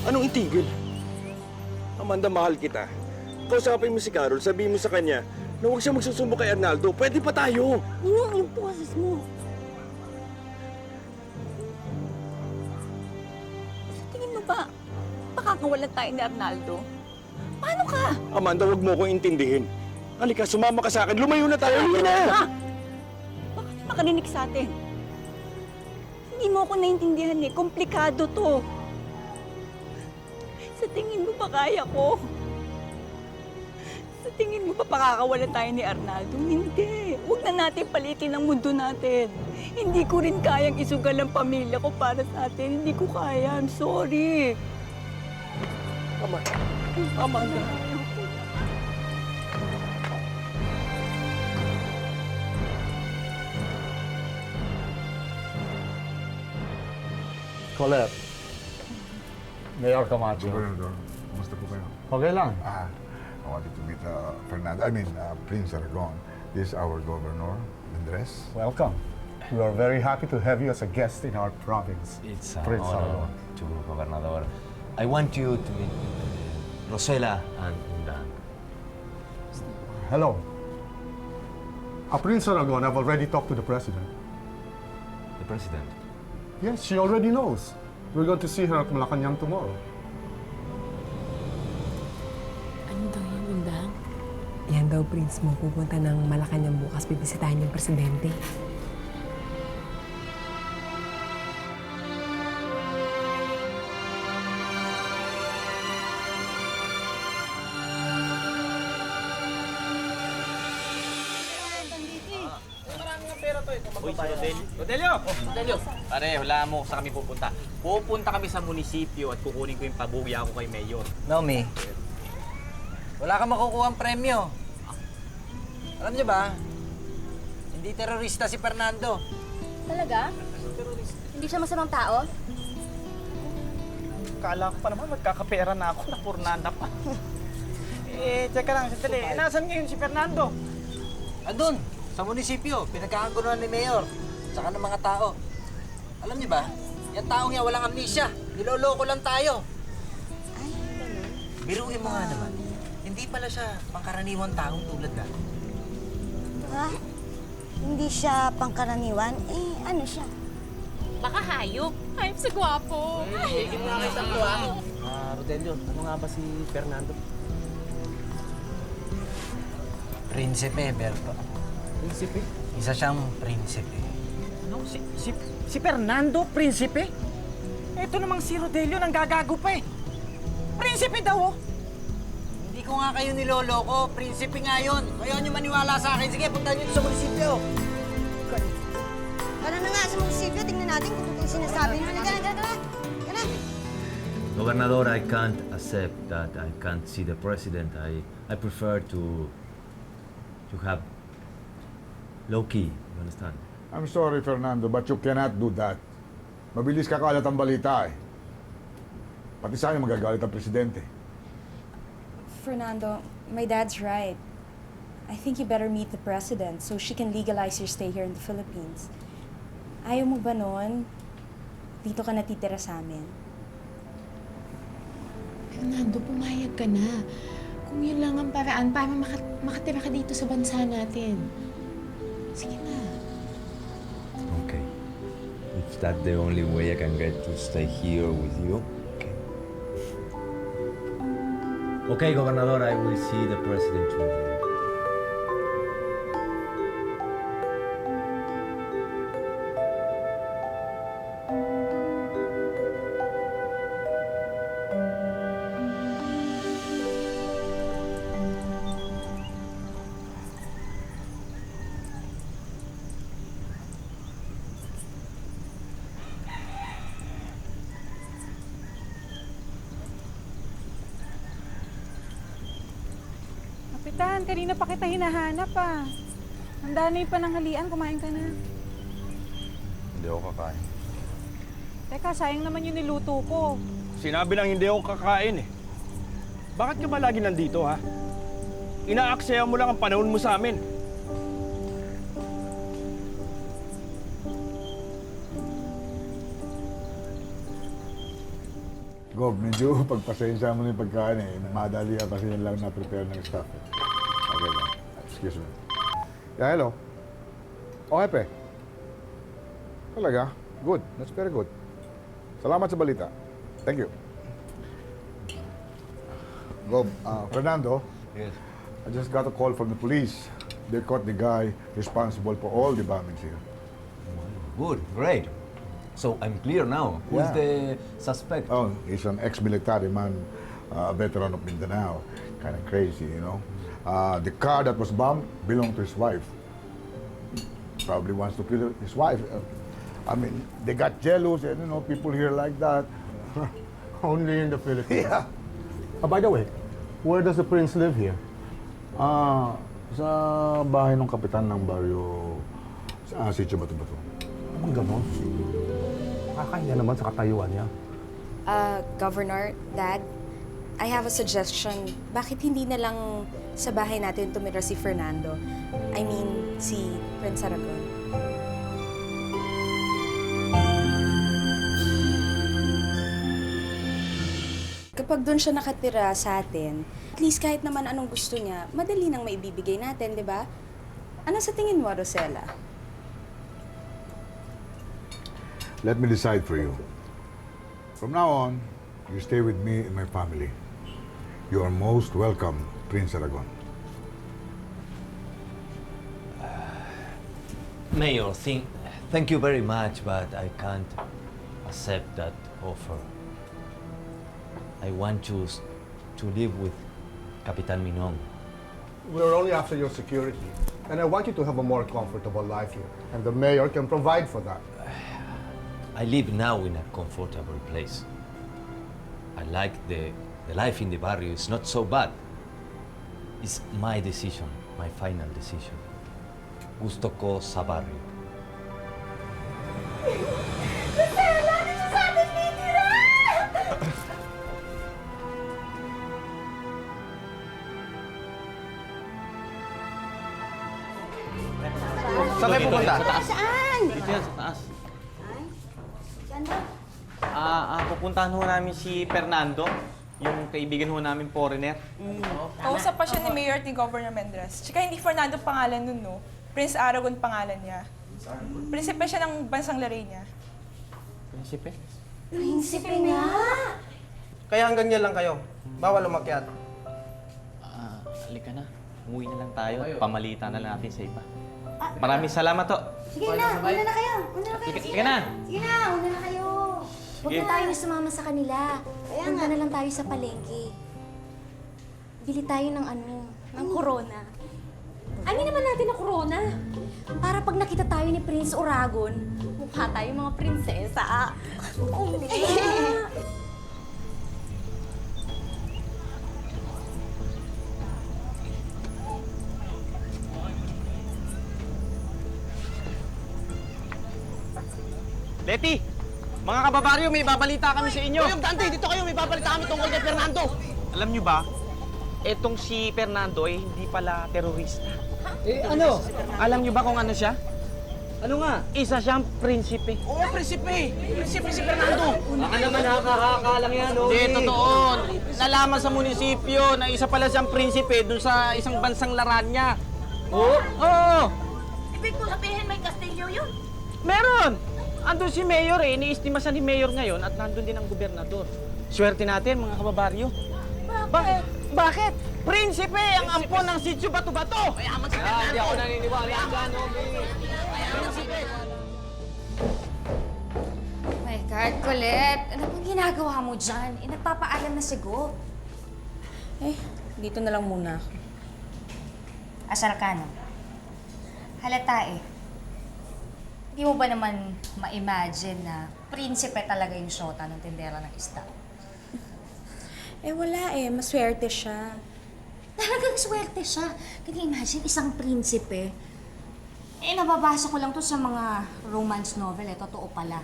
Anong itigil? Amanda, mahal kita. Kausapin mo si Carol, sabihin mo sa kanya na huwag siya magsusumbo kay Arnaldo. Pwede pa tayo. Yung boses mo. Sa tingin mo ba, pakakawalan tayo ni Arnaldo? Paano ka? Amanda, huwag mo akong intindihin. Halika, sumama ka sa akin. Lumayo na tayo. Halika na! Ha? Baka may makarinig sa atin. Hindi mo ako naintindihan eh. Komplikado to. Sa tingin mo ba kaya ko? Sa tingin mo ba pakakawalan tayo ni Arnaldo? Hindi. Huwag na natin palitin ang mundo natin. Hindi ko rin kayang isugal ang pamilya ko para sa atin. Hindi ko kaya. I'm sorry. Amanda. Colette. Mayor Camacho. Gobernador, kumusta po kayo? Okay lang. I wanted to meet Prince Aragon. This is our governor, Andres. Welcome. We are very happy to have you as a guest in our province. It's an Prince honor Aragon. to Gobernador. I want you to meet Rosela and Dan. Hello. Prince Aragon, I've already talked to the president. The President. Yes, she already knows. We're going to see her at Malacanang tomorrow. Ano daw yun, Undang? Yan daw, Prince mo. Pupunta ng Malacanang bukas. Bibisitahin yung presidente. Rodelio! Pare, wala mo sa kami pupunta. Pupunta kami sa munisipyo at kukunin ko yung pabugya ko kay Mayor. Nomi, wala kang makukuha ang premyo. Alam niyo ba, hindi terorista si Fernando. Talaga? Hindi siya masamang tao? Kala ko pa naman magkakapera na ako, napurnanda pa. Teka lang, sandali. Nasaan ngayon si Fernando? Andun, sa munisipyo, pinagkakagunuhan ni Mayor, saka ng mga tao. Alam niyo ba, yung taong yan walang amnesia. Niloloko lang tayo. Ay, ganun. Biruin mo nga naman, hindi pala siya pangkaraniwang taong tulad na. Ha? Hindi siya pangkaraniwan? Eh, ano siya? Baka hayop. Hayop sa gwapo. Rodelio, ano nga ba si Fernando? Prinsipe, Berto. Prinsipe? Isa siyang prinsipe. Ano? Si Fernando, prinsipe? Ito namang si Rodelio, nanggagago pa eh. Prinsipe daw oh! Hindi ko nga kayo niloloko, prinsipe nga yun. Ayaw niyo maniwala sa akin. Sige, punta niyo sa munisipyo. Tara na nga sa munisipyo, tingnan natin kung totoo yung sinasabi niya. Tara. Gobernador, I can't accept that I can't see the President. I prefer to have low-key, you understand? I'm sorry, Fernando, but you cannot do that. Mabilis kakalat ang balita eh. Pati sa'yo magagalit ang presidente. Fernando, my dad's right. I think you better meet the president so she can legalize your stay here in the Philippines. Ayaw mo ba nun? Dito ka natitira sa amin. Fernando, pumayag ka na. Kung yun lang ang paraan para makatira ka dito sa bansa natin. Sige na. Okay. If that's the only way I can get to stay here with you, okay. Okay, Gobernador, I will see the President tomorrow. Kapitan, kanina pa kita hinahanap ah. Handa na yung pananghalian, kumain ka na. Hindi ako kakain. Teka, sayang naman yung niluto ko. Sinabi nang hindi ako kakain eh. Bakit ka ba lagi nandito, ha? Inaaksaya mo lang ang panahon mo sa amin. Gob, medyo pagpasensya mo na yung pagkain eh. Madali kasi yan lang na-prepare ng staff eh. Okay lang. Excuse me. Yeah, hello. Oh, Hepe. Talaga? Good. That's very good. Salamat sa balita. Thank you. Gob, Fernando. Yes. I just got a call from the police. They caught the guy responsible for all the bombings here. Good, great. So I'm clear now. Who's Yeah. the suspect? Oh, he's an ex-military man, a veteran of Mindanao. Kind of crazy, you know. The car that was bombed belonged to his wife. Probably wants to kill his wife. I mean, they got jealous, and you know, people here like that. Only in the Philippines. Yeah. By the way, where does the prince live here? Sa bahay ng kapitan ng baryo, sa Sitio Bato-Bato. Ang ganon. Nakakahiya naman sa katayuan niya. Governor, Dad, I have a suggestion. Bakit hindi na lang sa bahay natin tumira si Fernando? I mean, si Prince Aragon. Kapag doon siya nakatira sa atin, at least kahit naman anong gusto niya, madali nang maibibigay natin, di ba? Ano sa tingin mo, Rosella? Let me decide for you. From now on, you stay with me and my family. You are most welcome, Prince Aragon. Mayor, thank you very much, but I can't accept that offer. I want to live with Capitan Minong. We're only after your security. And I want you to have a more comfortable life here. And the mayor can provide for that. I live now in a comfortable place. I like the life in the barrio. It's not so bad. It's my decision, my final decision. Gusto ko sa barrio. Saan kayo pupunta? Saan? Dito yan, sa taas. Saan ba? Pupuntahan ho namin si Fernando, yung kaibigan ho namin foreigner. Kausap pa siya ni Mayor at ni Governor Mendres. Tsaka hindi Fernando pangalan nun, no? Prince Aragon pangalan niya. Prinsipe siya ng bansang Lorena. Prinsipe? Prinsipe nga! Kaya hanggang yan lang kayo. Bawal umakyat. Halika na. Umuwi na lang tayo. Pamalita na lang natin sa iba. Maraming salamat to. Sige na, una na kayo. Una na kayo. Sige na. Sige na, una na kayo. Huwag na tayo sumama sa kanila. Punta na lang tayo sa palengke. Bili tayo ng ng corona. Ano naman natin ang corona? Para pag nakita tayo ni Prince Aragon, mukha tayo mga prinsesa. Oo, Leti! Mga kababaryo, may babalita kami sa inyo. Yung Dante, dito kayo, may babalita kami tungkol kay Fernando. Alam nyo ba, etong si Fernando ay hindi pala terorista. Ano? Alam nyo ba kung ano siya? Ano nga? Isa siyang prinsipe. Oo, prinsipe! Prinsipe si Fernando! Baka naman nakakaka lang yan, Hindi, totoo. Nalaman sa munisipyo na isa pala siyang prinsipe dun sa isang bansang Laranya. Oo? Oo! Ibig mo sabihin may kastilyo yun? Meron! Andun si Mayor eh. Iniistima siya ni Mayor ngayon at nandun din ang gobernador. Swerte natin, mga kababaryo. Bakit? Bakit? Prinsipe ang ampon ng Sitio Bato-Bato! Mayaman si Fernando! Hindi ako naniniwala dyan, Obi! Oh my God, Colette. Ano bang ginagawa mo dyan? Nagpapaalam na si Go. Dito na lang muna. Asar ka, no? Halata eh. Hindi mo ba naman ma-imagine na prinsipe talaga yung shota ng tindera ng isda? Wala maswerte siya. Talagang swerte siya. Can you imagine, isang prinsipe? Nababasa ko lang to sa mga romance novel. Totoo pala.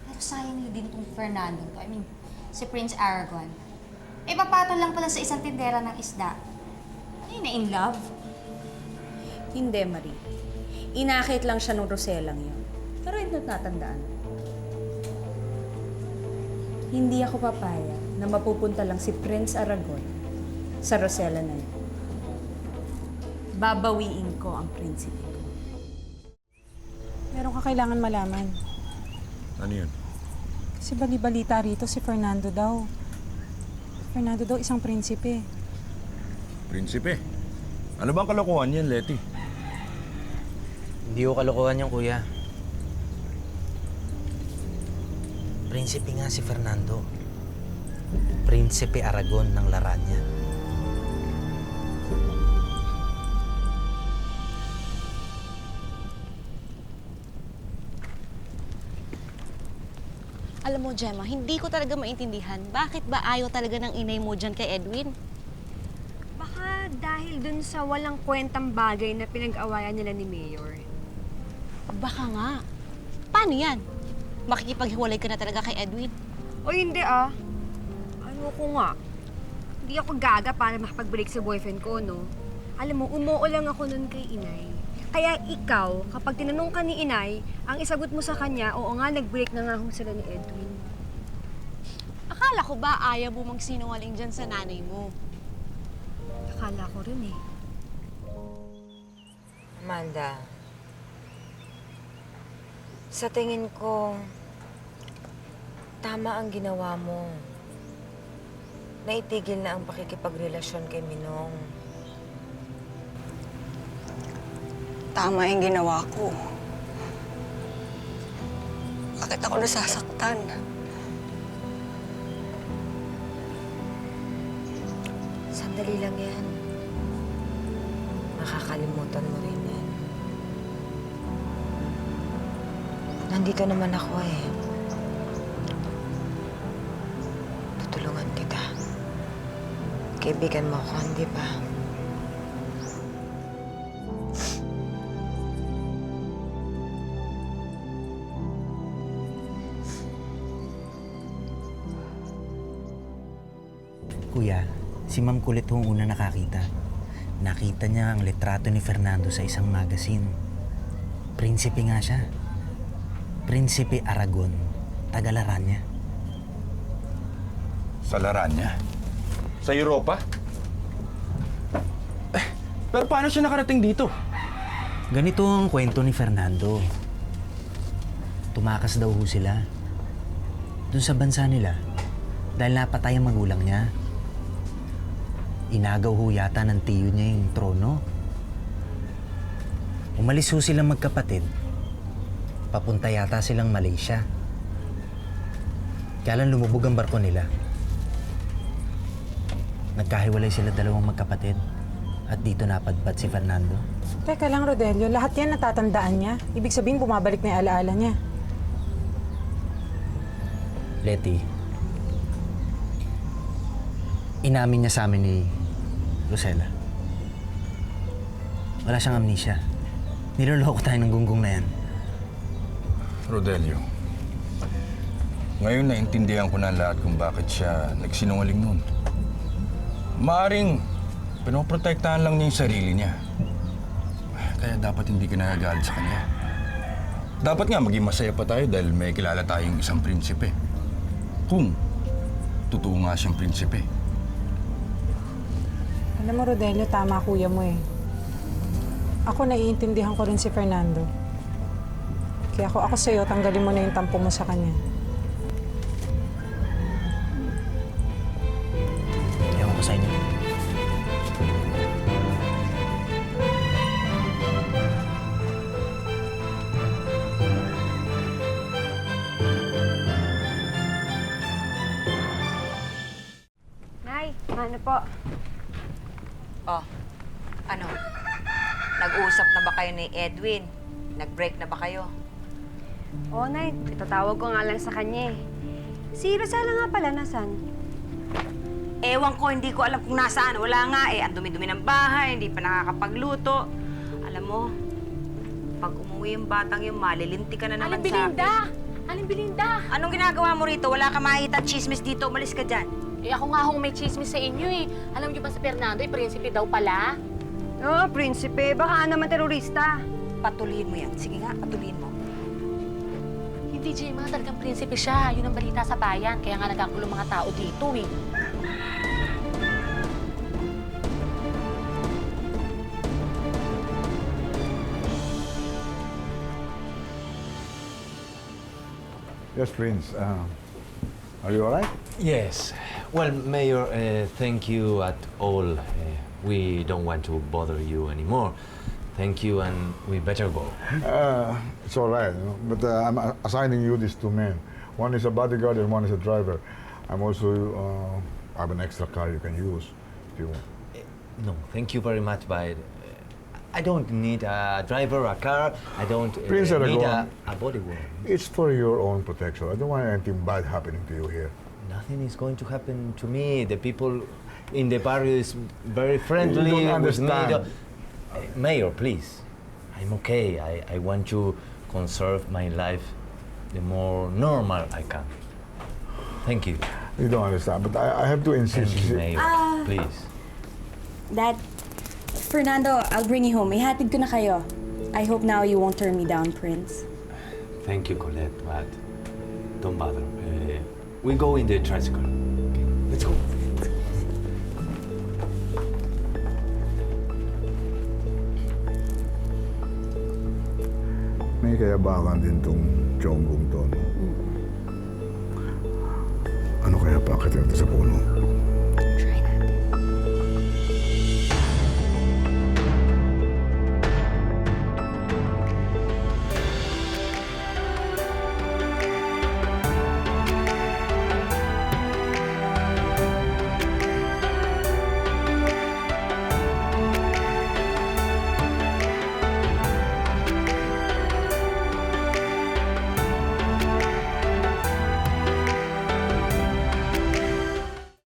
Pero sayang yun din tong Fernando to. I mean, si Prince Aragon. Papatol lang pala sa isang tindera ng isda. Ay, na-in love? Hindi, Marie. Inakit lang siya ng Roselang yun. Pero hindi natandaan. Hindi ako papaya na mapupunta lang si Prince Aragon sa Rosella na yun. Babawiin ko ang prinsipe ko. Meron ka kailangan malaman. Ano yun? Kasi bali-balita rito si Fernando daw. Fernando daw isang prinsipe. Prinsipe? Ano bang kalokohan yan, Letty? Hindi ko kalokohan yung kuya. Prinsipe nga si Fernando. Prinsipe Aragon ng Laranya. Alam mo, Gemma, hindi ko talaga maintindihan. Bakit ba ayaw talaga ng inay mo dyan kay Edwin? Baka dahil dun sa walang kwentang bagay na pinag-awayan nila ni Mayor. Baka nga. Paano yan? Makikipaghiwalay ka na talaga kay Edwin? O hindi ah. Ayoko nga. Hindi ako gaga para makapagbalik sa boyfriend ko, no? Alam mo, umuo lang ako nun kay inay. Kaya ikaw, kapag tinanong ka ni inay, ang isagot mo sa kanya, oo nga, nag-break na nga ho sila ni Edwin. Akala ko ba ayaw mo magsinungaling dyan sa nanay mo? Akala ko rin eh. Amanda, sa tingin ko, tama ang ginawa mo. Naitigil na ang pakikipagrelasyon kay Minong. Tama yung ginawa ko. Bakit ako nasasaktan? Sandali lang yan. Makakalimutan mo rin yan. Nandito naman ako eh. Tutulungan kita. Kaibigan mo ako, hindi ba? Kuya, si Ma'am Kulit ang una nakakita. Nakita niya ang litrato ni Fernando sa isang magazine. Prinsipe nga siya. Prinsipe Aragon, taga Laranya. Sa Laranya? Sa Europa? Pero paano siya nakarating dito? Ganito ang kwento ni Fernando. Tumakas daw ho sila. Doon sa bansa nila, dahil napatay ang magulang niya. Inagaw ho yata ng tiyo niya yung trono. Umalis ho silang magkapatid. Papunta yata silang Malaysia. Kaya lang lumubog ang barko nila. Nagkahiwalay sila dalawang magkapatid. At dito napadpad si Fernando. Teka lang, Rodelio. Lahat yan natatandaan niya. Ibig sabihin, bumabalik na yung alaala niya. Letty, inamin niya sa amin ni Rosella. Wala siyang amnesia. Niloloko tayo ng gunggong na yan. Rodelio, ngayon naintindihan ko na lahat kung bakit siya nagsinungaling noon. Maaring pinoprotektahan lang niya yung sarili niya. Kaya dapat hindi ka nagagalit sa kanya. Dapat nga maging masaya pa tayo dahil may kilala tayong isang prinsipe. Kung totoo nga siyang prinsipe. Alam mo, Rodelio, tama kuya mo eh. Ako naiintindihan ko rin si Fernando. Kaya ako sa'yo, tanggalin mo na yung tampo mo sa kanya. Ewan ko sa inyo. Nay, ano po? Oh, ano? Nag-uusap na ba kayo ni Edwin? Nag-break na ba kayo? Oo, Nay. Itatawag ko nga lang sa kanya eh. Si Rosella nga pala, nasan? Ewan ko, hindi ko alam kung nasaan. Wala nga eh. Ang dumi-dumi ng bahay, hindi pa nakakapagluto. Alam mo, pag umuwi yung batang yung malilinti ka na naman sa akin. Aling Belinda! Anong ginagawa mo rito? Wala ka makikita chismis dito. Umalis ka dyan. Eh ako nga hong may chismis sa inyo eh. Alam niyo ba si Fernando, prinsipe daw pala? Oo, prinsipe. Baka naman terorista. Patuloyin mo yan. Sige nga, patuloyin mo. Hindi AJ, mga talagang prinsipe siya. Yun ang balita sa bayan. Kaya nga nagkagulo mga tao dito eh. Yes, Prince. Are you all right? Yes. Well, Mayor, thank you at all. We don't want to bother you anymore. Thank you, and we better go. It's all right, you know, but I'm assigning you these two men. One is a bodyguard and one is a driver. I'm also have an extra car you can use if you want. No, thank you very much, but I don't need a driver, a car. I don't Prince need Aragon, a bodyguard. it's for your own protection. I don't want anything bad happening to you here. Nothing is going to happen to me. The people in the barrio is very friendly You don't with me. understand. Mayor, please. I'm okay. I want to conserve my life the more normal I can. Thank you. You don't understand, but I have to insist. Thank you, Mayor. Please. Dad, Fernando, I'll bring you home. Ihatid ko na kayo. I hope now you won't turn me down, Prince. Thank you, Colette, but don't bother. We go in the tricycle. Okay, let's go. May kayabangan din tong Chonggong to. No? Ano kaya pakit ito sa puno?